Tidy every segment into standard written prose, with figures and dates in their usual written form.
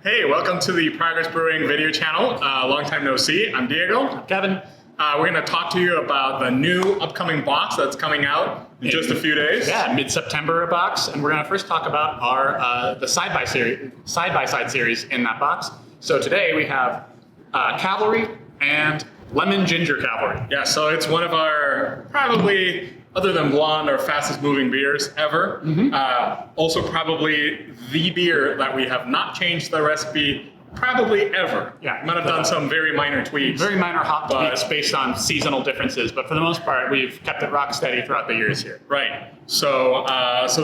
Hey, welcome to the Progress Brewing video channel. Long time no see. I'm Diego. Kevin. We're going to talk to you about the new upcoming box that's coming out in just a few days. Yeah, mid-September box, and we're going to first talk about our the side-by-side series in that box. So today we have Cavalry and Lemon Ginger Cavalry. Yeah, so it's one of our probably, other than blonde, our fastest moving beers ever. Also probably the beer that we have not changed the recipe probably ever. Yeah. Might have done some very minor tweaks. Very minor hop tweaks based on seasonal differences, but for the most part, we've kept it rock steady throughout the years here. Right. So let's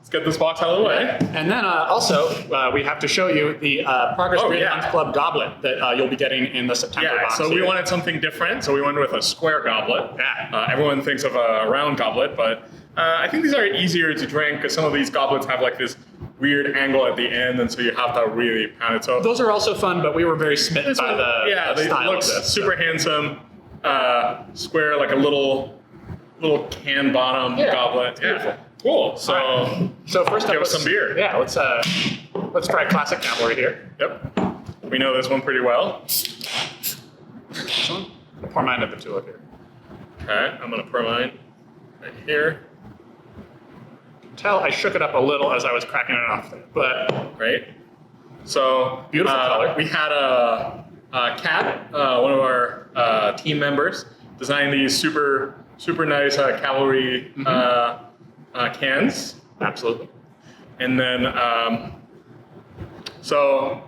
get this box out of the way. And then also, we have to show you the Progress Brewing Club goblet that you'll be getting in the September box. So we wanted something different, so we went with a square goblet. Yeah. Everyone thinks of a round goblet, but I think these are easier to drink because some of these goblets have like this weird angle at the end, and so you have to really pound it. So those are also fun, but we were very smitten by the style look of this. Super handsome, square, like a little can bottom goblet. Beautiful. Cool. So first up, give us some beer. Yeah, let's try classic Cavalry here. Yep. We know this one pretty well. This one. I'll pour mine at the tulip here. Okay, I'm gonna pour mine right here. Tell I shook it up a little as I was cracking it off there, but great. So beautiful color. We had a Kat, one of our team members, design these super nice Cavalry cans. Absolutely. And then, so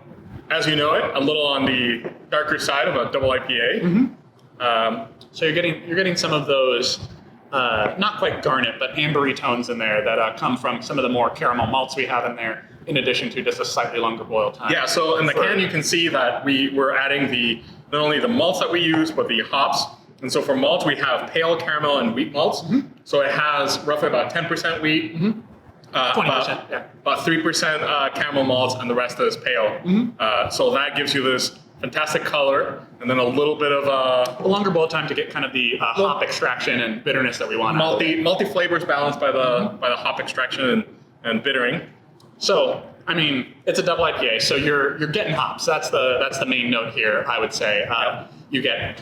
as you know it, a little on the darker side of a double IPA. So you're getting some of those. Not quite garnet, but ambery tones in there that come from some of the more caramel malts we have in there, in addition to just a slightly longer boil time. Yeah, so in the can you can see that we're adding not only the malts that we use, but the hops. And so for malts, we have pale caramel and wheat malts. So it has roughly about 10% wheat, 20%, about 3% caramel malts, and the rest is pale. So that gives you this fantastic color, and then a little bit of a longer boil time to get kind of the hop extraction and bitterness that we want. Multi flavors balanced by the hop extraction and bittering. So I mean, it's a double IPA, so you're getting hops. That's the main note here, I would say. You get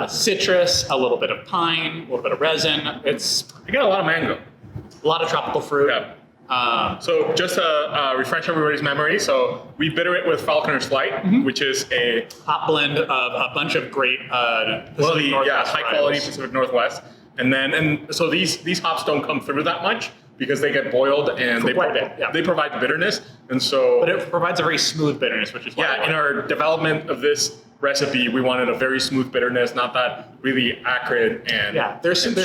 citrus, a little bit of pine, a little bit of resin. You get a lot of mango, a lot of tropical fruit. Yeah. So just to refresh everybody's memory, so we bitter it with Falconer's Flight, which is a hop blend of a bunch of great high quality Pacific Northwest. And so these hops don't come through that much because they get boiled and they provide the bitterness. And so, but it provides a very smooth bitterness, which is why in our development of this recipe, we wanted a very smooth bitterness, not that really acrid and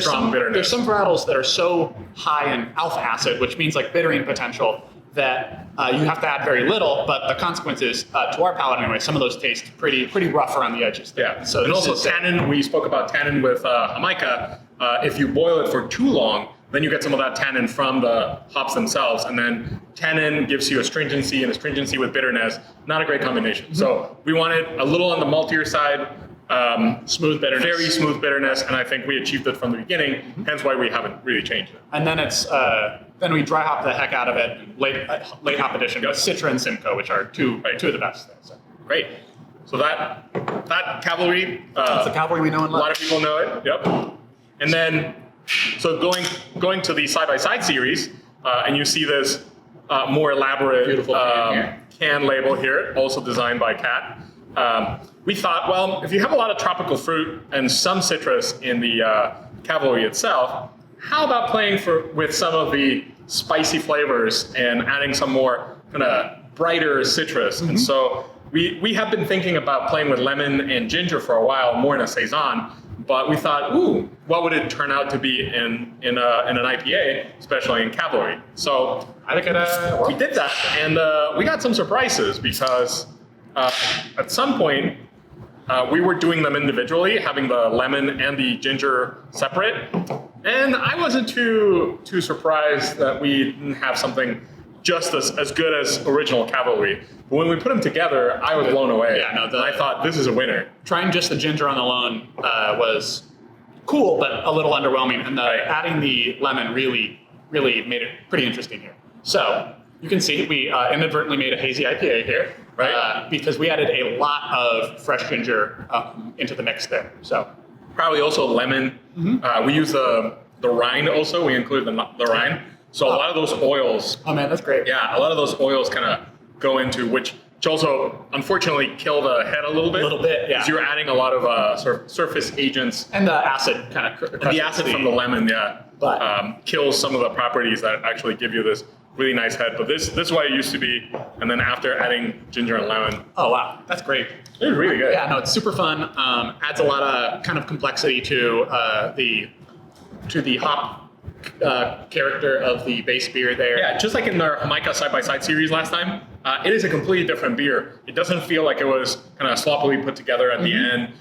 strong bitterness. There's some varietals that are so high in alpha acid, which means like bittering potential, that you have to add very little, but the consequence is, to our palate anyway, some of those taste pretty rough around the edges. Yeah, so and also tannin, we spoke about tannin with Jamaica. If you boil it for too long, then you get some of that tannin from the hops themselves, and then tannin gives you astringency, and astringency with bitterness, not a great combination. So we wanted a little on the maltier side, smooth bitterness, very smooth bitterness, and I think we achieved it from the beginning, hence why we haven't really changed it. And then then we dry hop the heck out of it, late hop addition, Citra and Simcoe, which are two of the best. So. Great. So that Cavalry, that's the Cavalry we know and love. A lot of people know it. Yep. And then, so going to the side-by-side series, and you see this more elaborate beautiful can label here, also designed by Kat. We thought, well, if you have a lot of tropical fruit and some citrus in the Cavalry itself, how about playing with some of the spicy flavors and adding some more kind of brighter citrus? And so we have been thinking about playing with lemon and ginger for a while, more in a saison. But we thought, what would it turn out to be in an IPA, especially in Cavalry? So I think we did that, and we got some surprises because at some point we were doing them individually, having the lemon and the ginger separate, and I wasn't too surprised that we didn't have something just as good as original Cavalry. But when we put them together, I was blown away. Yeah, no, I thought this is a winner. Trying just the ginger on the alone was cool, but a little underwhelming. And adding the lemon really made it pretty interesting here. So You can see we inadvertently made a hazy IPA here, Right. because we added a lot of fresh ginger into the mix there. So Probably also lemon. We use the rind also. We include the rind. So a lot of those oils, oh man, that's great. yeah, a lot of those oils kind of go into which also unfortunately kill the head a little bit. A little bit, yeah. Because you're adding a lot of sort of surface agents. And the acid kind of The acid from the lemon, yeah, But- kills some of the properties that actually give you this really nice head. But this is what it used to be, and then after adding ginger and lemon, Oh wow, that's great. it's really good. Yeah, no, it's super fun. Adds a lot of kind of complexity to the hop character of the base beer there. Yeah, just like in our Jamaica side-by-side series last time, it is a completely different beer. It doesn't feel like it was kind of sloppily put together at the end.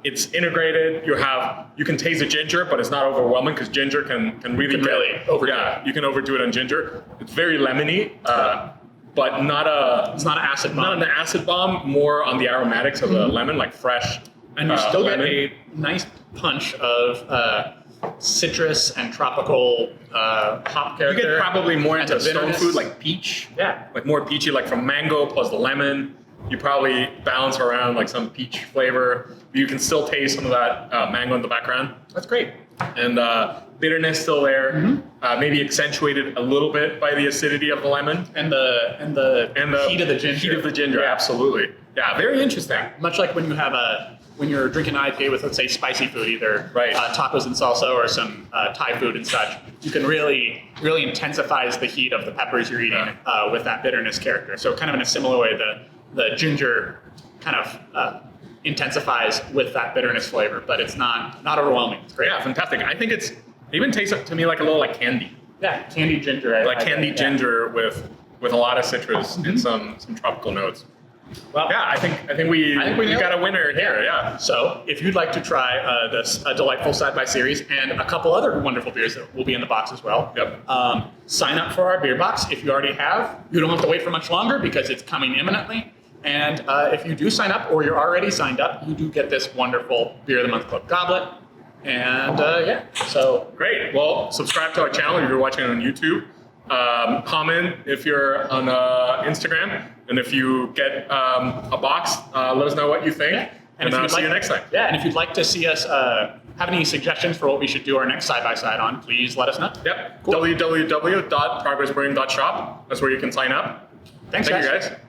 It's integrated. You can taste the ginger, but it's not overwhelming because ginger can really overdo you can overdo it on ginger. It's very lemony, but It's not an acid bomb. not an acid bomb. More on the aromatics of the lemon, like fresh. And you still lemon. get a nice punch of citrus and tropical hop You character. get probably more and into the stone bitterness. food like peach. Yeah. Like more peachy, like from mango plus the lemon. You probably balance around like some peach flavor. You can still taste some of that mango in the background. That's great. And bitterness still there. Maybe accentuated a little bit by the acidity of the lemon. And the heat of the ginger. Heat of the ginger, absolutely. Yeah, very interesting. Much like when you have when you're drinking an IPA with, let's say, spicy food, either Right. Tacos and salsa or some Thai food and such, you can really intensifies the heat of the peppers you're eating with that bitterness character. So kind of in a similar way, the ginger kind of intensifies with that bitterness flavor, but it's not overwhelming. It's great. Yeah, fantastic. I think it even tastes to me like a little like candy. Yeah, candied ginger. Like candied ginger with a lot of citrus and some tropical notes. Well, Yeah, I think we nailed got a it. winner here. Yeah. So, if you'd like to try this delightful side-by series and a couple other wonderful beers that will be in the box as well, Yep. sign up for our beer box. If you already have, you don't have to wait for much longer because it's coming imminently. And if you do sign up or you're already signed up, you do get this wonderful Beer of the Month Club goblet. And so Great. Well, subscribe to our channel if you're watching it on YouTube. Comment if you're on Instagram, and if you get a box, let us know what you think. yeah. And if I'll you'd see you like- next time. Yeah, and if you'd like to see us have any suggestions for what we should do our next side-by-side on, please let us know. Yep. Cool. www.progressbrewing.shop. That's where you can sign up. Thanks, Thank you, guys. guys.